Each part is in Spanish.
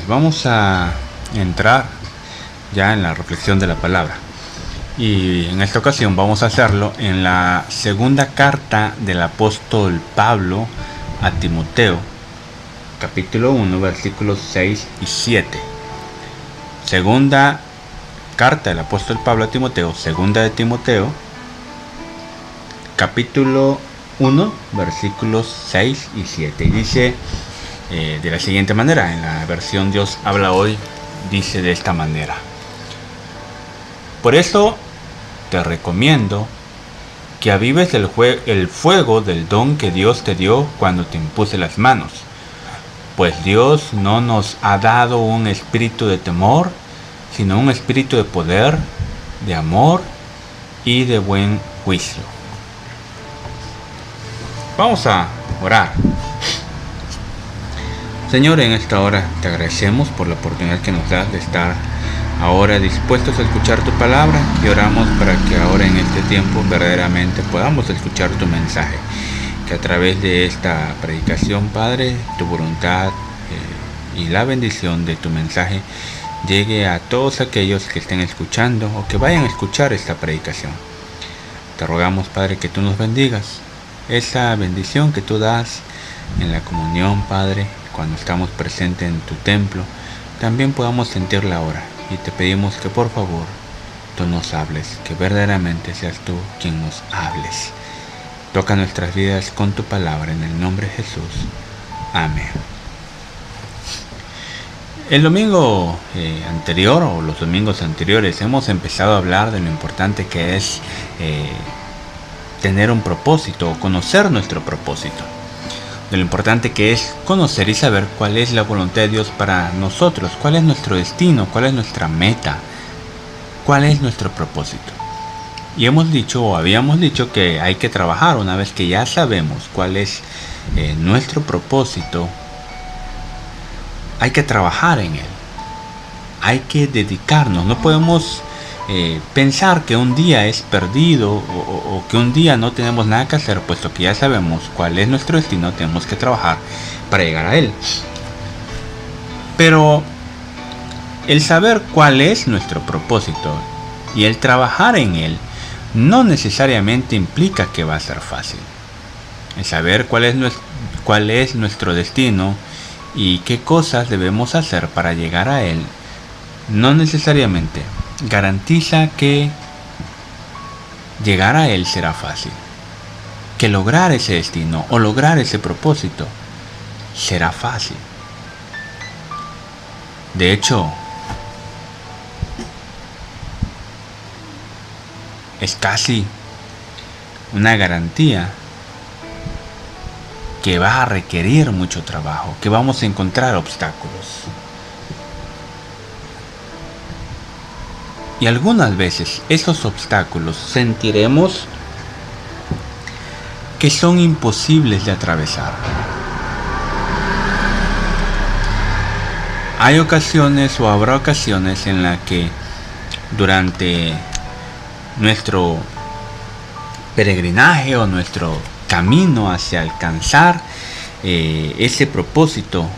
Vamos a entrar ya en la reflexión de la palabra. Y en esta ocasión vamos a hacerlo en la segunda carta del apóstol Pablo a Timoteo, capítulo 1, versículos 6 y 7. Segunda carta del apóstol Pablo a Timoteo, segunda de Timoteo, capítulo 1, versículos 6 y 7. Y dice de la siguiente manera, en la versión Dios habla hoy, dice de esta manera: por eso te recomiendo que avives el fuego del don que Dios te dio cuando te impuse las manos, pues Dios no nos ha dado un espíritu de temor, sino un espíritu de poder, de amor y de buen juicio. Vamos a orar. Señor, en esta hora te agradecemos por la oportunidad que nos das de estar ahora dispuestos a escuchar tu palabra, y oramos para que ahora en este tiempo verdaderamente podamos escuchar tu mensaje, que a través de esta predicación, Padre, tu voluntad y la bendición de tu mensaje llegue a todos aquellos que estén escuchando o que vayan a escuchar esta predicación. Te rogamos, Padre, que tú nos bendigas, esa bendición que tú das en la comunión, Padre, cuando estamos presentes en tu templo, también podamos sentirla ahora. Y te pedimos que por favor tú nos hables, que verdaderamente seas tú quien nos hables. Toca nuestras vidas con tu palabra, en el nombre de Jesús. Amén. El domingo anterior, o los domingos anteriores, hemos empezado a hablar de lo importante que es tener un propósito, o conocer nuestro propósito. De lo importante que es conocer y saber cuál es la voluntad de Dios para nosotros, cuál es nuestro destino, cuál es nuestra meta, cuál es nuestro propósito. Y hemos dicho, o habíamos dicho, que hay que trabajar. Una vez que ya sabemos cuál es nuestro propósito, hay que trabajar en él, hay que dedicarnos. No podemos pensar que un día es perdido o que un día no tenemos nada que hacer, puesto que ya sabemos cuál es nuestro destino. Tenemos que trabajar para llegar a él. Pero el saber cuál es nuestro propósito y el trabajar en él no necesariamente implica que va a ser fácil. El saber cuál es nuestro destino y qué cosas debemos hacer para llegar a él no necesariamente garantiza que llegar a él será fácil, que lograr ese destino o lograr ese propósito será fácil. De hecho, es casi una garantía que va a requerir mucho trabajo, que vamos a encontrar obstáculos. Y algunas veces esos obstáculos sentiremos que son imposibles de atravesar. Hay ocasiones, o habrá ocasiones, en las que durante nuestro peregrinaje o nuestro camino hacia alcanzar ese propósito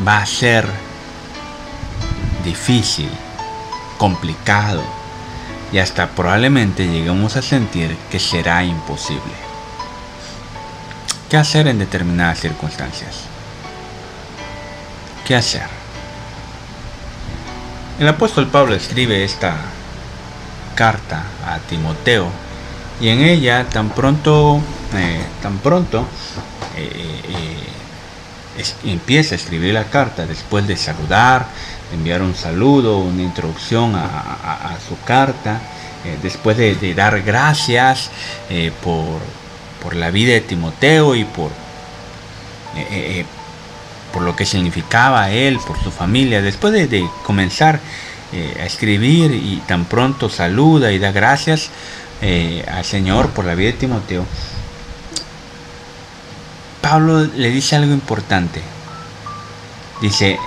va a ser difícil, complicado, y hasta probablemente lleguemos a sentir que será imposible. ¿Qué hacer en determinadas circunstancias? ¿Qué hacer? El apóstol Pablo escribe esta carta a Timoteo, y en ella tan pronto empieza a escribir la carta después de saludar, enviar un saludo, una introducción a su carta, después de dar gracias por la vida de Timoteo y por lo que significaba él, por su familia. Después de comenzar a escribir, y tan pronto saluda y da gracias al Señor por la vida de Timoteo, Pablo le dice algo importante. Dice: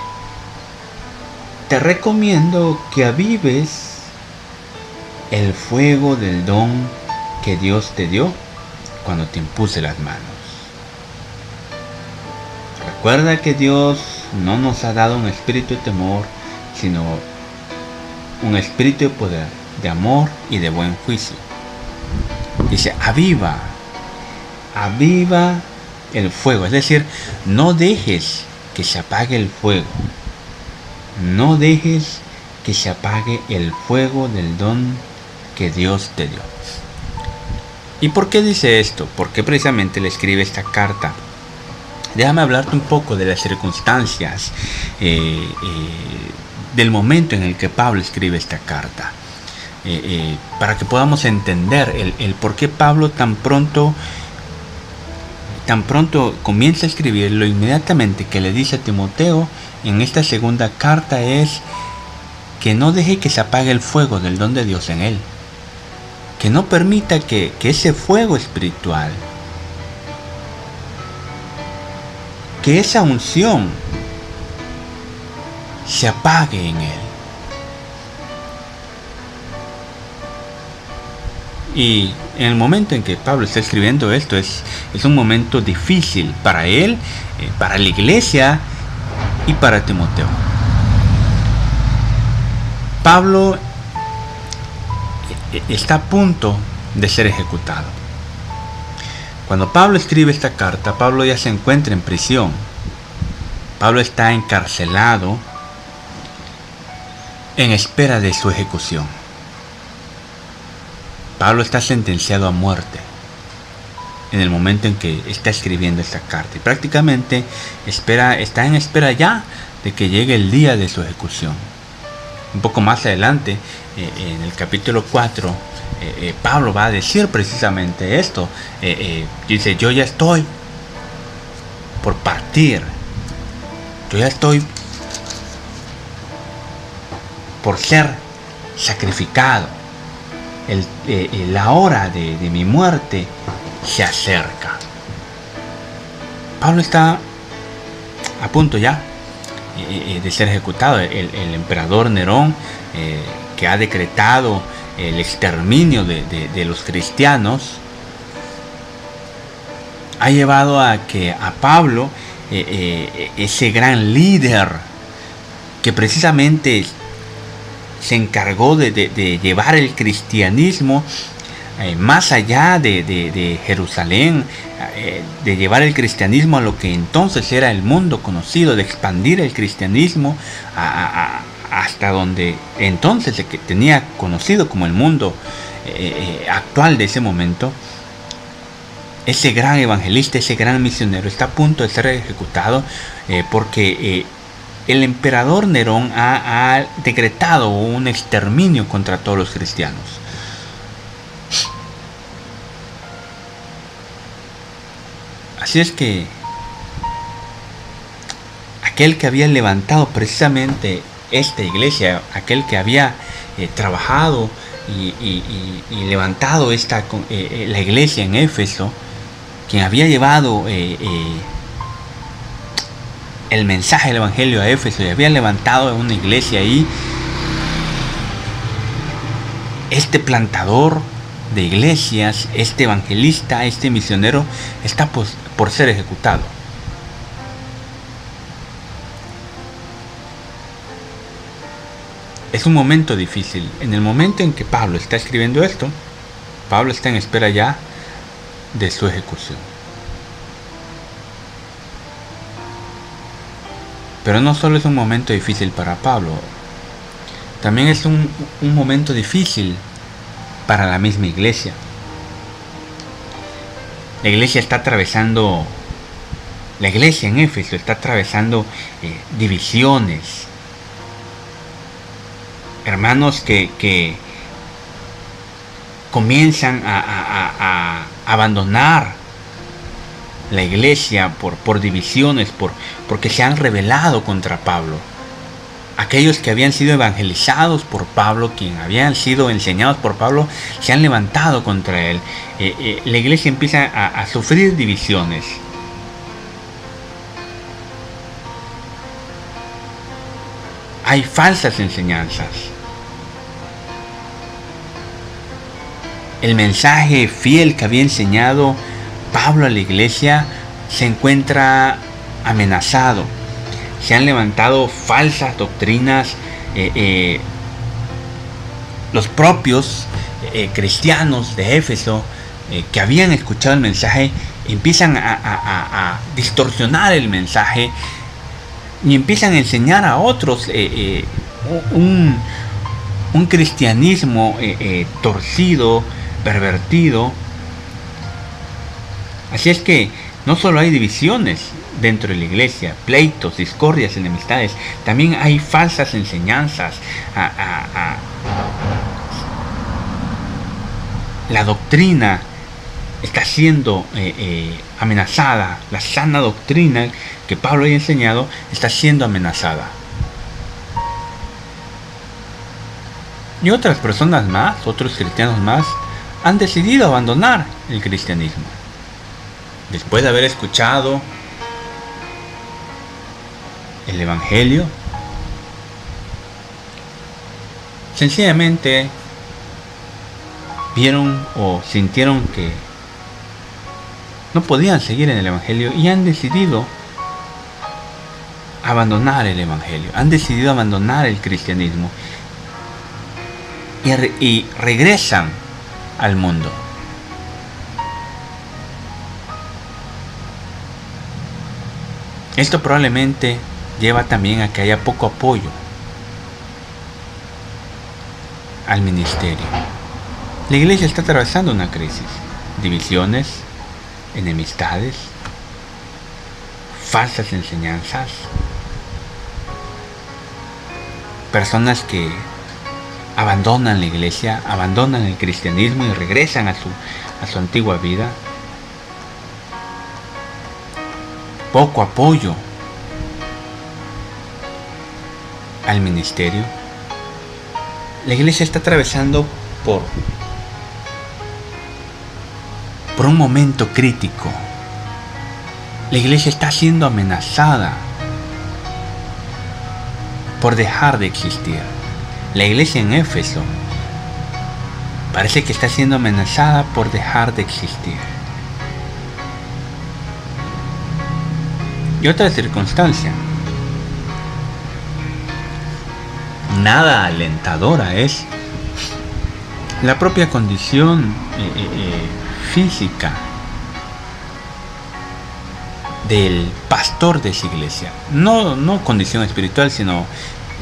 te recomiendo que avives el fuego del don que Dios te dio cuando te impuse las manos. Recuerda que Dios no nos ha dado un espíritu de temor, sino un espíritu de poder, de amor y de buen juicio. Dice, aviva el fuego. Es decir, no dejes que se apague el fuego. No dejes que se apague el fuego del don que Dios te dio. ¿Y por qué dice esto? ¿Por qué precisamente le escribe esta carta? Déjame hablarte un poco de las circunstancias del momento en el que Pablo escribe esta carta, para que podamos entender el por qué Pablo tan pronto comienza a escribirlo. Inmediatamente que le dice a Timoteo en esta segunda carta es que no deje que se apague el fuego del don de Dios en él, que no permita que ese fuego espiritual, que esa unción se apague en él. Y en el momento en que Pablo está escribiendo esto es un momento difícil para él, para la iglesia y para Timoteo. Pablo está a punto de ser ejecutado. Cuando Pablo escribe esta carta, Pablo ya se encuentra en prisión. Pablo está encarcelado en espera de su ejecución. Pablo está sentenciado a muerte en el momento en que está escribiendo esta carta. Y prácticamente está en espera ya de que llegue el día de su ejecución. Un poco más adelante, en el capítulo 4, Pablo va a decir precisamente esto. Dice, yo ya estoy por partir. Yo ya estoy por ser sacrificado. La hora de mi muerte se acerca. Pablo está a punto ya de ser ejecutado. El emperador Nerón, que ha decretado el exterminio de los cristianos, ha llevado a que a Pablo, ese gran líder que precisamente se encargó de llevar el cristianismo más allá de Jerusalén, de llevar el cristianismo a lo que entonces era el mundo conocido, de expandir el cristianismo hasta donde entonces se tenía conocido como el mundo actual de ese momento. Ese gran evangelista, ese gran misionero está a punto de ser ejecutado porque el emperador Nerón ha decretado un exterminio contra todos los cristianos. Así es que aquel que había levantado precisamente esta iglesia, aquel que había trabajado y levantado la iglesia en Éfeso, quien había llevado el mensaje del evangelio a Éfeso y había levantado una iglesia ahí, este plantador de iglesias, este evangelista, este misionero está por ser ejecutado. Es un momento difícil. En el momento en que Pablo está escribiendo esto, Pablo está en espera ya de su ejecución. Pero no solo es un momento difícil para Pablo, también es un momento difícil para la misma iglesia. La iglesia en Éfeso está atravesando divisiones. Hermanos que comienzan a abandonar la iglesia por divisiones, porque se han rebelado contra Pablo. Aquellos que habían sido evangelizados por Pablo, quienes habían sido enseñados por Pablo, se han levantado contra él. La iglesia empieza a sufrir divisiones. Hay falsas enseñanzas. El mensaje fiel que había enseñado Pablo a la iglesia se encuentra amenazado. se han levantado falsas doctrinas. Los propios cristianos de Éfeso que habían escuchado el mensaje empiezan a distorsionar el mensaje y empiezan a enseñar a otros un cristianismo torcido, pervertido. Así es que no solo hay divisiones dentro de la iglesia, pleitos, discordias, enemistades, también hay falsas enseñanzas. La doctrina está siendo amenazada. La sana doctrina que Pablo ha enseñado está siendo amenazada. Y otras personas más, otros cristianos más, han decidido abandonar el cristianismo. Después de haber escuchado el Evangelio, sencillamente vieron o sintieron que no podían seguir en el Evangelio y han decidido abandonar el Evangelio, han decidido abandonar el cristianismo y regresan al mundo. Esto probablemente lleva también a que haya poco apoyo al ministerio. La iglesia está atravesando una crisis, divisiones, enemistades, falsas enseñanzas, personas que abandonan la iglesia, abandonan el cristianismo y regresan a su antigua vida. Poco apoyo al ministerio. La iglesia está atravesando por un momento crítico. La iglesia está siendo amenazada por dejar de existir. La iglesia en Éfeso parece que está siendo amenazada por dejar de existir. Y otra circunstancia nada alentadora es la propia condición física del pastor de esa iglesia. No condición espiritual, sino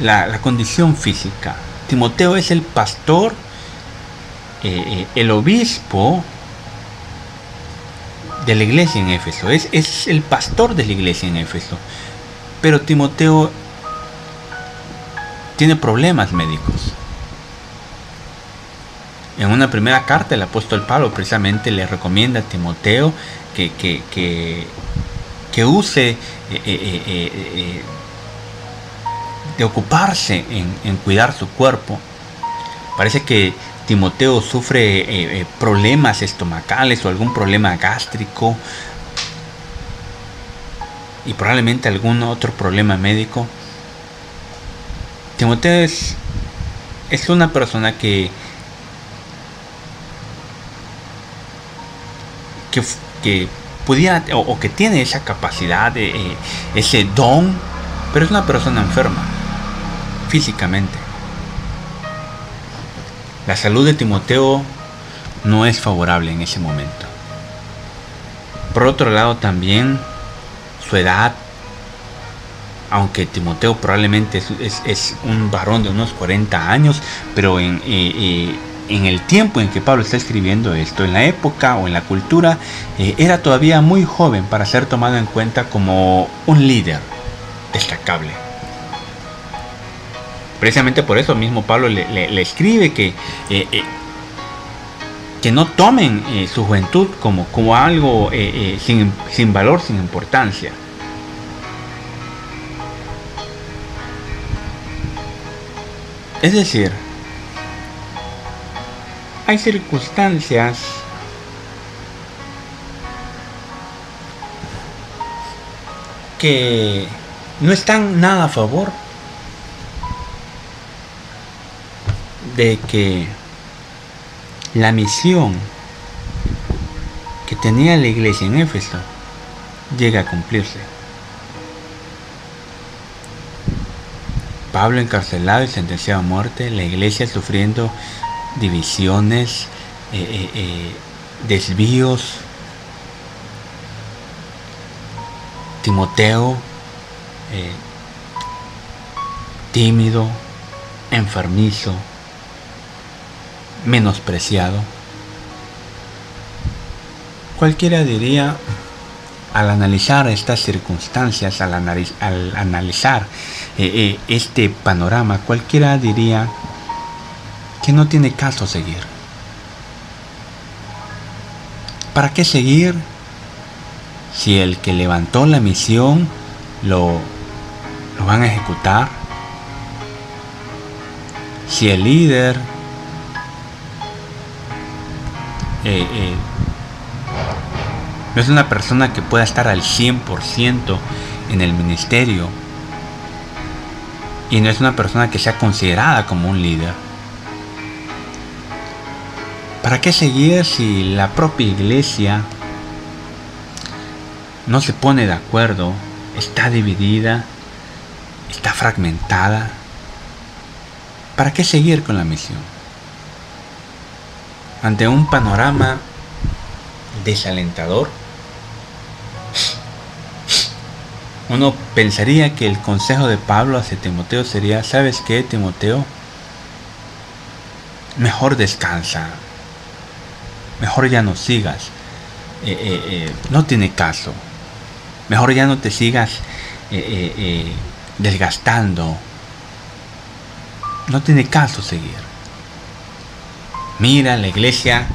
la condición física. Timoteo es el pastor, el obispo de la iglesia en Éfeso. Es el pastor de la iglesia en Éfeso. Pero Timoteo tiene problemas médicos. En una primera carta el apóstol Pablo precisamente le recomienda a Timoteo que use de ocuparse en cuidar su cuerpo. Parece que Timoteo sufre problemas estomacales o algún problema gástrico y probablemente algún otro problema médico. Timoteo es una persona que pudiera o que tiene esa capacidad, ese don, pero es una persona enferma físicamente. La salud de Timoteo no es favorable en ese momento. Por otro lado también su edad, aunque Timoteo probablemente es un varón de unos 40 años, pero en el tiempo en que Pablo está escribiendo esto, en la época o en la cultura, era todavía muy joven para ser tomado en cuenta como un líder destacable. Precisamente por eso mismo Pablo le escribe que no tomen su juventud como algo sin valor, sin importancia. Es decir, hay circunstancias que no están nada a favor de que la misión que tenía la iglesia en Éfeso llegue a cumplirse. Pablo encarcelado y sentenciado a muerte, la iglesia sufriendo divisiones, desvíos, Timoteo tímido, enfermizo, menospreciado. Cualquiera diría, al analizar estas circunstancias, al analizar este panorama, cualquiera diría que no tiene caso seguir. ¿Para qué seguir si el que levantó la misión lo van a ejecutar? Si el líder no es una persona que pueda estar al 100% en el ministerio y no es una persona que sea considerada como un líder, ¿para qué seguir si la propia iglesia no se pone de acuerdo, está dividida, está fragmentada? ¿Para qué seguir con la misión? Ante un panorama desalentador, uno pensaría que el consejo de Pablo hacia Timoteo sería: ¿sabes qué, Timoteo? Mejor descansa, mejor ya no sigas, no tiene caso, mejor ya no te sigas desgastando, no tiene caso seguir. Mira, la iglesia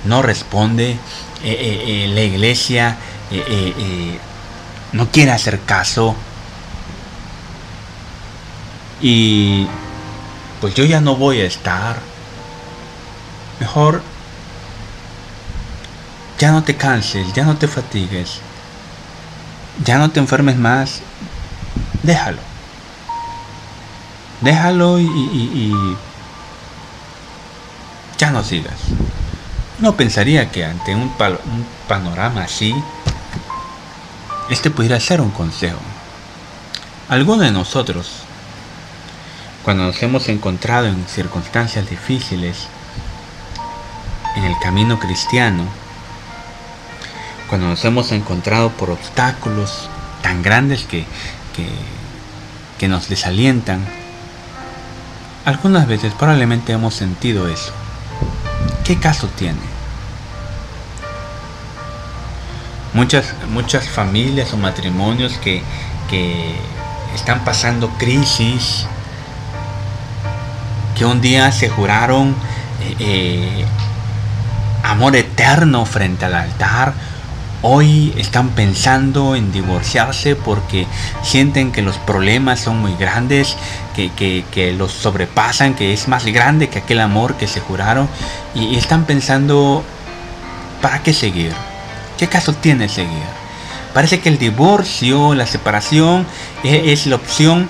no responde, la iglesia no quiere hacer caso, y pues yo ya no voy a estar. Mejor ya no te canses, ya no te fatigues, ya no te enfermes más, déjalo y ya no sigas. Uno pensaría que ante un panorama así, este pudiera ser un consejo. Algunos de nosotros, cuando nos hemos encontrado en circunstancias difíciles en el camino cristiano, cuando nos hemos encontrado por obstáculos tan grandes que nos desalientan, algunas veces probablemente hemos sentido eso. ¿Qué caso tiene? Muchas familias o matrimonios que están pasando crisis, que un día se juraron amor eterno frente al altar, hoy están pensando en divorciarse porque sienten que los problemas son muy grandes, que los sobrepasan, que es más grande que aquel amor que se juraron, y están pensando: ¿para qué seguir? ¿Qué caso tiene seguir? Parece que el divorcio, la separación es la opción,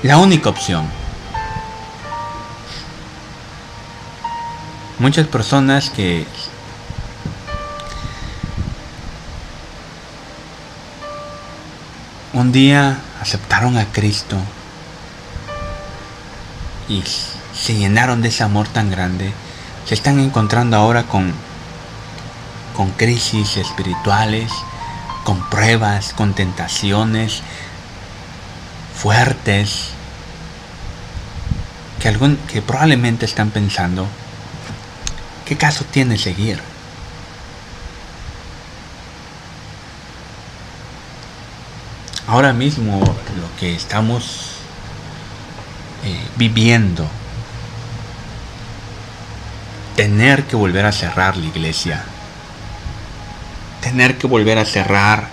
la única opción. Muchas personas que un día aceptaron a Cristo y se llenaron de ese amor tan grande, se están encontrando ahora con crisis espirituales, con pruebas, con tentaciones fuertes, que probablemente están pensando: ¿qué caso tiene seguir? Ahora mismo lo que estamos viviendo, tener que volver a cerrar la iglesia, tener que volver a cerrar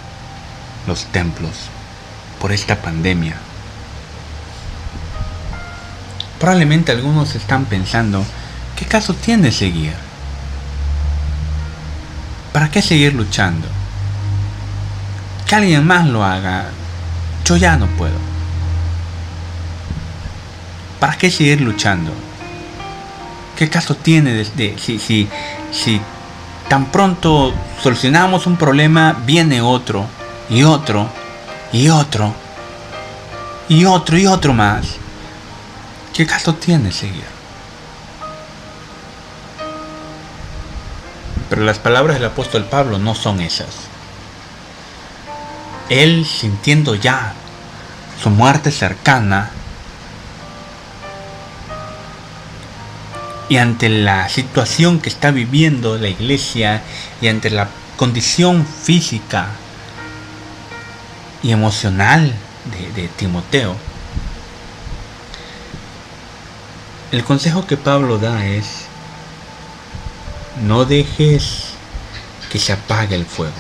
los templos por esta pandemia. Probablemente algunos están pensando: ¿qué caso tiene seguir? ¿Para qué seguir luchando? Que alguien más lo haga, yo ya no puedo. ¿Para qué seguir luchando? ¿Qué caso tiene si tan pronto solucionamos un problema, viene otro y y otro, y otro, y otro más. ¿Qué caso tiene seguir? Pero las palabras del apóstol Pablo no son esas. Él, sintiendo ya su muerte cercana, y ante la situación que está viviendo la iglesia, y ante la condición física y emocional de Timoteo, el consejo que Pablo da es: no dejes que se apague el fuego.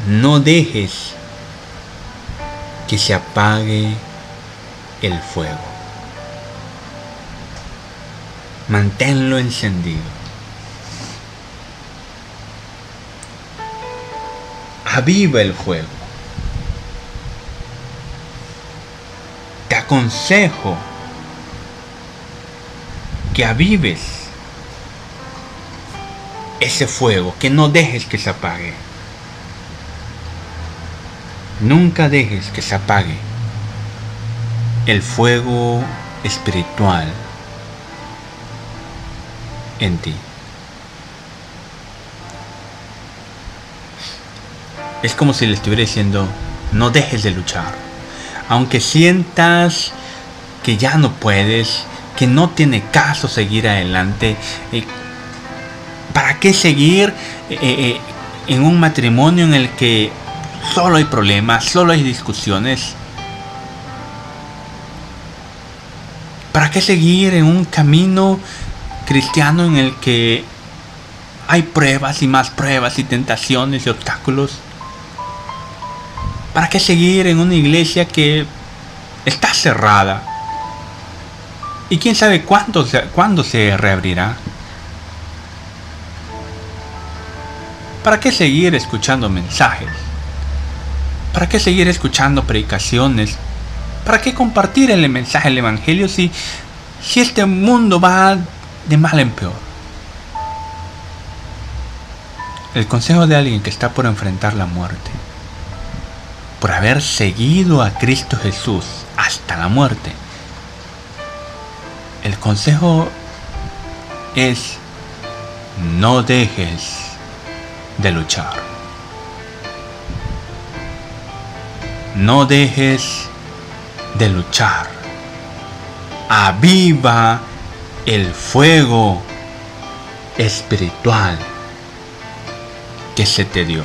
No dejes que se apague el fuego. Manténlo encendido. Aviva el fuego. Te aconsejo que avives ese fuego, que no dejes que se apague. Nunca dejes que se apague el fuego espiritual en ti. Es como si le estuviera diciendo: no dejes de luchar. Aunque sientas que ya no puedes, que no tiene caso seguir adelante. ¿Para qué seguir en un matrimonio en el que solo hay problemas, solo hay discusiones? ¿Para qué seguir en un camino cristiano en el que hay pruebas y más pruebas y tentaciones y obstáculos? ¿Para qué seguir en una iglesia que está cerrada? Y quién sabe cuándo se reabrirá. ¿Para qué seguir escuchando mensajes? ¿Para qué seguir escuchando predicaciones? ¿Para qué compartir el mensaje del evangelio si este mundo va de mal en peor? El consejo de alguien que está por enfrentar la muerte, por haber seguido a Cristo Jesús hasta la muerte, el consejo es: no dejes de luchar. No dejes de luchar. Aviva el fuego espiritual que se te dio.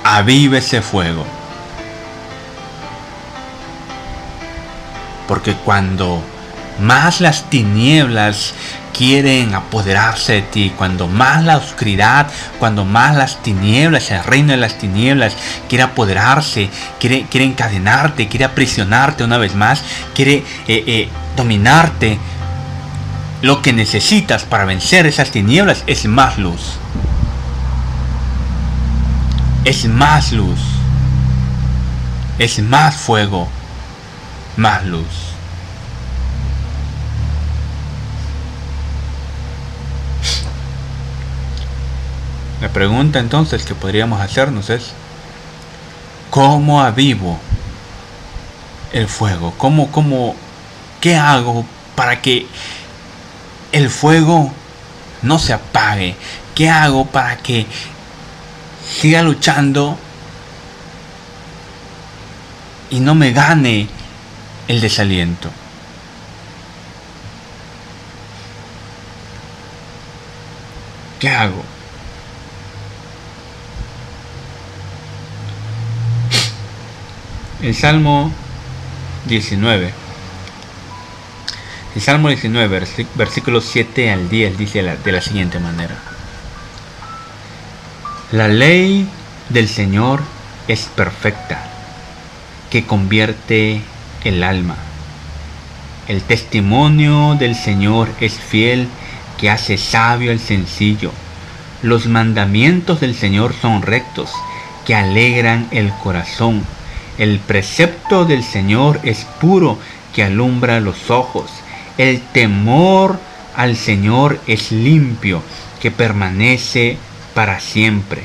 Aviva ese fuego. Porque cuando más las tinieblas quieren apoderarse de ti, cuando más la oscuridad, cuando más las tinieblas, el reino de las tinieblas quiere apoderarse, quiere encadenarte, quiere aprisionarte una vez más, quiere dominarte, lo que necesitas para vencer esas tinieblas es más luz. Es más luz. Es más fuego. Más luz. La pregunta entonces que podríamos hacernos es: ¿cómo avivo el fuego? ¿Qué hago para que el fuego no se apague? ¿Qué hago para que siga luchando y no me gane el desaliento? ¿Qué hago? El Salmo 19. El Salmo 19, versículos 7 al 10 dice de la siguiente manera: la ley del Señor es perfecta, que convierte el alma. El testimonio del Señor es fiel, que hace sabio al sencillo. Los mandamientos del Señor son rectos, que alegran el corazón. El precepto del Señor es puro, que alumbra los ojos. El temor al Señor es limpio, que permanece para siempre.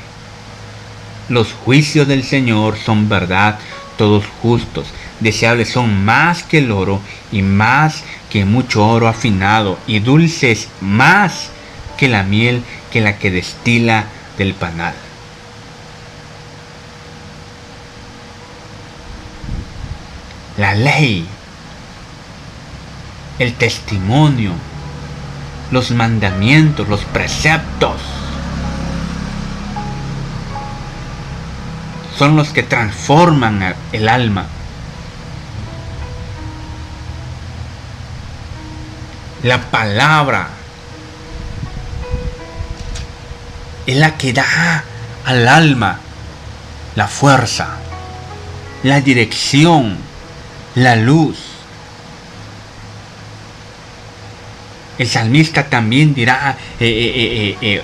Los juicios del Señor son verdad, todos justos. Deseables son más que el oro y más que mucho oro afinado, y dulces más que la miel que la que destila del panal. La ley, el testimonio, los mandamientos, los preceptos son los que transforman el alma. La palabra es la que da al alma la fuerza, la dirección, la luz. El salmista también dirá en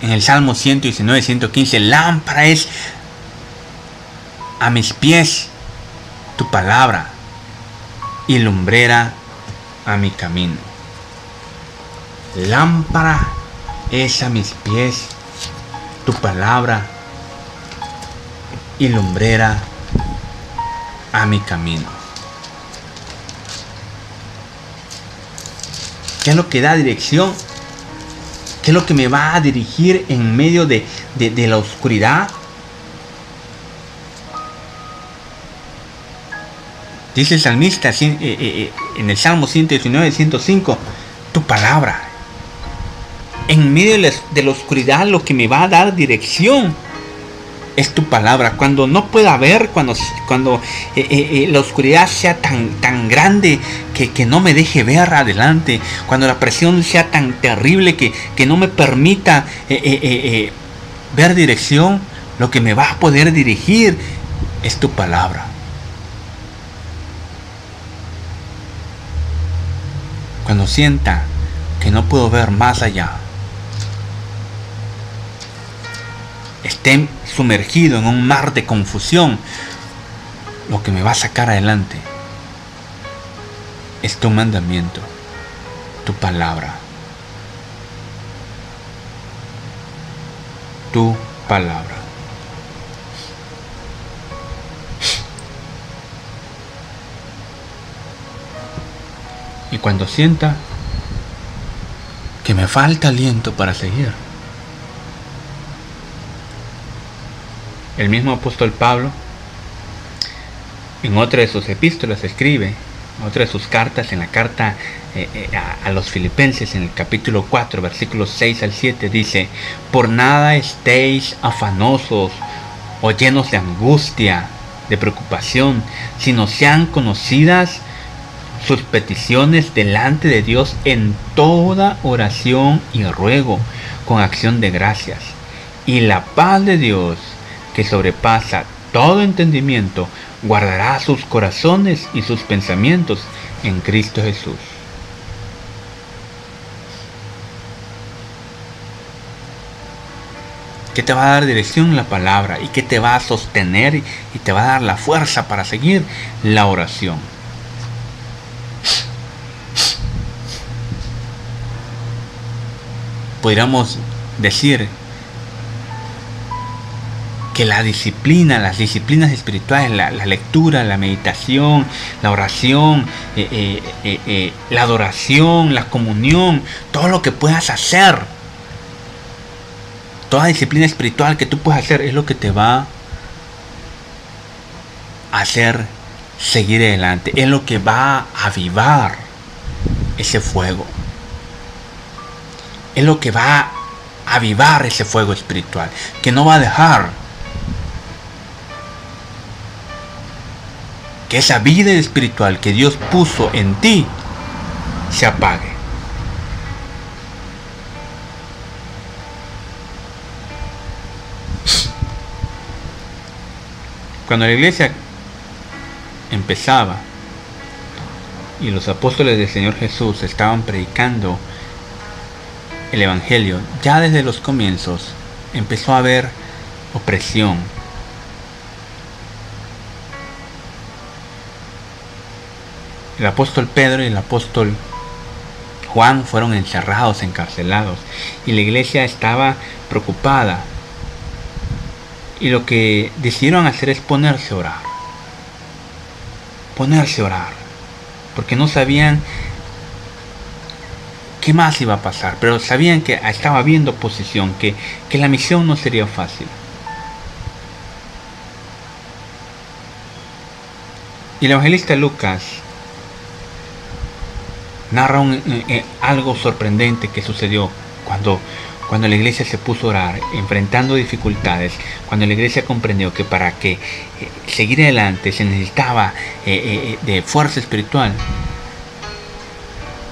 el Salmo 119, 115, lámpara es a mis pies tu palabra y lumbrera a mi camino. Lámpara es a mis pies tu palabra y lumbrera a mi camino. ¿Qué es lo que da dirección? ¿Qué es lo que me va a dirigir en medio de la oscuridad? Dice el salmista en el Salmo 119, 105, tu palabra. En medio de la oscuridad lo que me va a dar dirección es tu palabra. Cuando no pueda ver, cuando la oscuridad sea tan grande que no me deje ver adelante, cuando la presión sea tan terrible que no me permita ver dirección, lo que me va a poder dirigir es tu palabra. Cuando sienta que no puedo ver más allá, esté sumergido en un mar de confusión, lo que me va a sacar adelante es tu mandamiento, tu palabra. Tu palabra. Y cuando sienta que me falta aliento para seguir, el mismo apóstol Pablo en otra de sus epístolas escribe, en otra de sus cartas, en la carta a los Filipenses, en el capítulo 4, versículos 6 al 7, dice: por nada estéis afanosos o llenos de angustia, de preocupación, sino sean conocidas sus peticiones delante de Dios en toda oración y ruego, con acción de gracias. Y la paz de Dios, que sobrepasa todo entendimiento, guardará sus corazones y sus pensamientos en Cristo Jesús. ¿Qué te va a dar dirección? La palabra. ¿Y qué te va a sostener y te va a dar la fuerza para seguir? La oración. Podríamos decir que la disciplina, las disciplinas espirituales, la lectura, la meditación, la oración, la adoración, la comunión, todo lo que puedas hacer, toda disciplina espiritual que tú puedas hacer, es lo que te va a hacer seguir adelante, es lo que va a avivar ese fuego, es lo que va a avivar ese fuego espiritual, que no va a dejar que esa vida espiritual que Dios puso en ti se apague. Cuando la iglesia empezaba y los apóstoles del Señor Jesús estaban predicando el Evangelio, ya desde los comienzos empezó a haber opresión. El apóstol Pedro y el apóstol Juan fueron encerrados, encarcelados, y la iglesia estaba preocupada. Y lo que decidieron hacer es ponerse a orar. Ponerse a orar. Porque no sabían qué más iba a pasar, pero sabían que estaba habiendo oposición, que la misión no sería fácil. Y el evangelista Lucas narra algo sorprendente que sucedió cuando la iglesia se puso a orar, enfrentando dificultades, cuando la iglesia comprendió que para que seguir adelante se necesitaba de fuerza espiritual.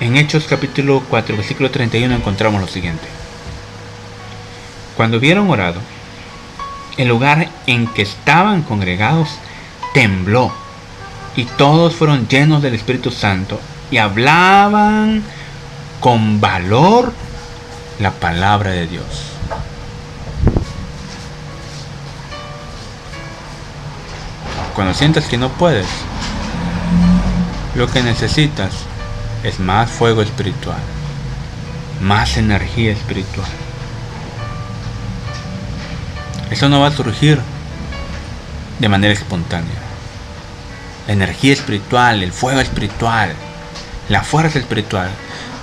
En Hechos capítulo 4, versículo 31 encontramos lo siguiente. Cuando hubieron orado, el lugar en que estaban congregados tembló, y todos fueron llenos del Espíritu Santo y hablaban con valor la palabra de Dios. Cuando sientas que no puedes, lo que necesitas es más fuego espiritual, más energía espiritual. Eso no va a surgir de manera espontánea. La energía espiritual, el fuego espiritual, la fuerza espiritual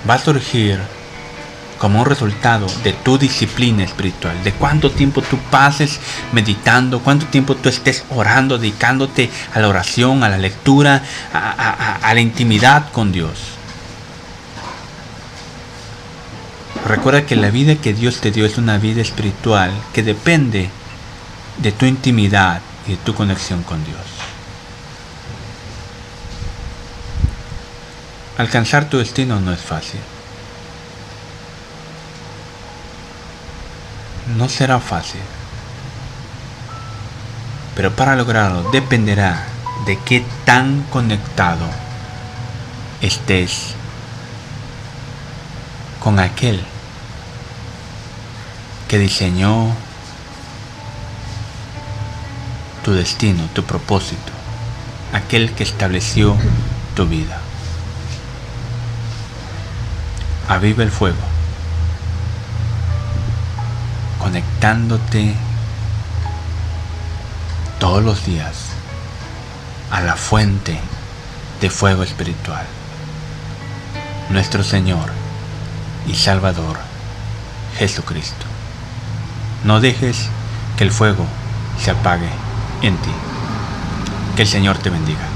va a surgir como un resultado de tu disciplina espiritual, de cuánto tiempo tú pases meditando, cuánto tiempo tú estés orando, dedicándote a la oración, a la lectura, a la intimidad con Dios. Recuerda que la vida que Dios te dio es una vida espiritual que depende de tu intimidad y de tu conexión con Dios. Alcanzar tu destino no es fácil. No será fácil. Pero para lograrlo dependerá de qué tan conectado estés con aquel que diseñó tu destino, tu propósito, aquel que estableció tu vida. Aviva el fuego, conectándote todos los días a la fuente de fuego espiritual, nuestro Señor y Salvador Jesucristo. No dejes que el fuego se apague en ti. Que el Señor te bendiga.